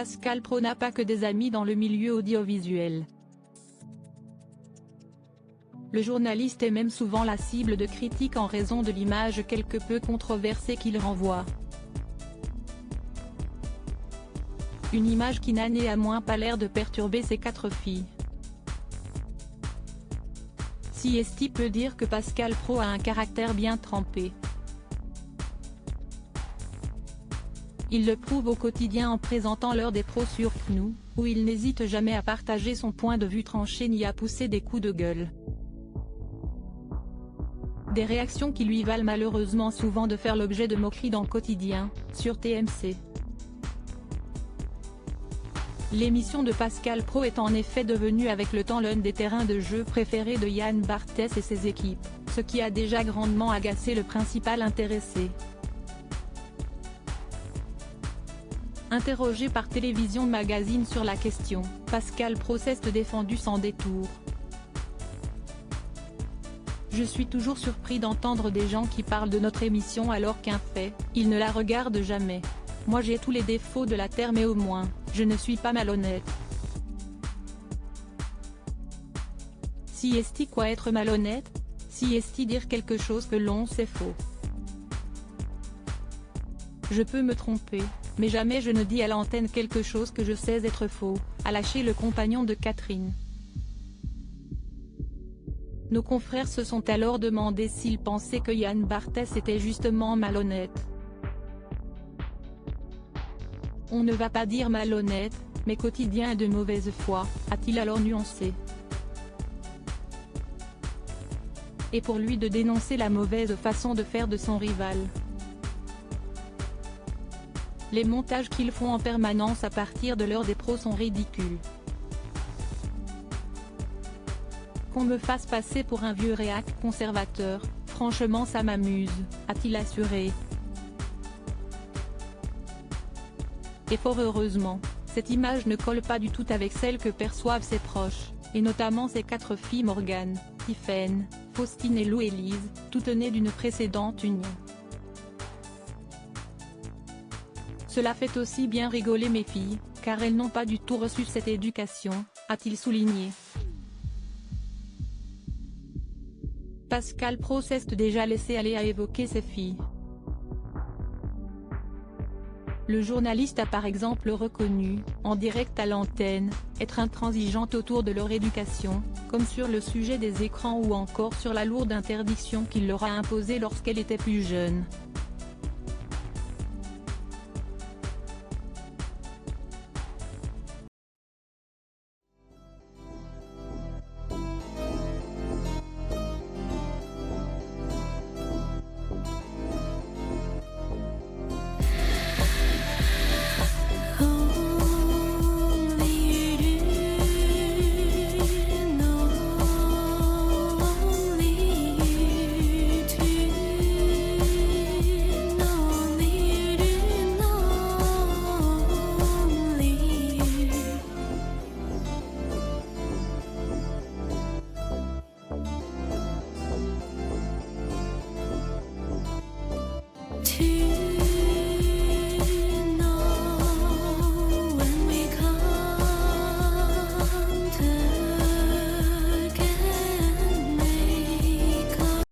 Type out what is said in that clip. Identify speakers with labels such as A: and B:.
A: Pascal Praud n'a pas que des amis dans le milieu audiovisuel. Le journaliste est même souvent la cible de critiques en raison de l'image quelque peu controversée qu'il renvoie. Une image qui n'a néanmoins pas l'air de perturber ses 4 filles. CST peut dire que Pascal Praud a un caractère bien trempé. Il le prouve au quotidien en présentant l'heure des pros sur CNews, où il n'hésite jamais à partager son point de vue tranché ni à pousser des coups de gueule. Des réactions qui lui valent malheureusement souvent de faire l'objet de moqueries dans Quotidien, sur TMC. L'émission de Pascal Praud est en effet devenue avec le temps l'un des terrains de jeu préférés de Yann Barthès et ses équipes, ce qui a déjà grandement agacé le principal intéressé. Interrogé par Télévision Magazine sur la question, Pascal Praud s'est défendu sans détour. Je suis toujours surpris d'entendre des gens qui parlent de notre émission alors qu'un fait, ils ne la regardent jamais. Moi j'ai tous les défauts de la terre mais au moins, je ne suis pas malhonnête. CST quoi être malhonnête? CST dire quelque chose que l'on sait faux. Je peux me tromper, mais jamais je ne dis à l'antenne quelque chose que je sais être faux, a lâché le compagnon de Catherine. Nos confrères se sont alors demandé s'ils pensaient que Yann Barthès était justement malhonnête. On ne va pas dire malhonnête, mais quotidien est de mauvaise foi, a-t-il alors nuancé. Et pour lui de dénoncer la mauvaise façon de faire de son rival. Les montages qu'ils font en permanence à partir de l'heure des pros sont ridicules. Qu'on me fasse passer pour un vieux réac conservateur, franchement ça m'amuse, a-t-il assuré. Et fort heureusement, cette image ne colle pas du tout avec celle que perçoivent ses proches, et notamment ses 4 filles Morgane, Tiphaine, Faustine et Louélise, toutes nées d'une précédente union. Cela fait aussi bien rigoler mes filles, car elles n'ont pas du tout reçu cette éducation, a-t-il souligné. Pascal Praud s'est déjà laissé aller à évoquer ses filles. Le journaliste a par exemple reconnu, en direct à l'antenne, être intransigeante autour de leur éducation, comme sur le sujet des écrans ou encore sur la lourde interdiction qu'il leur a imposée lorsqu'elle était plus jeune.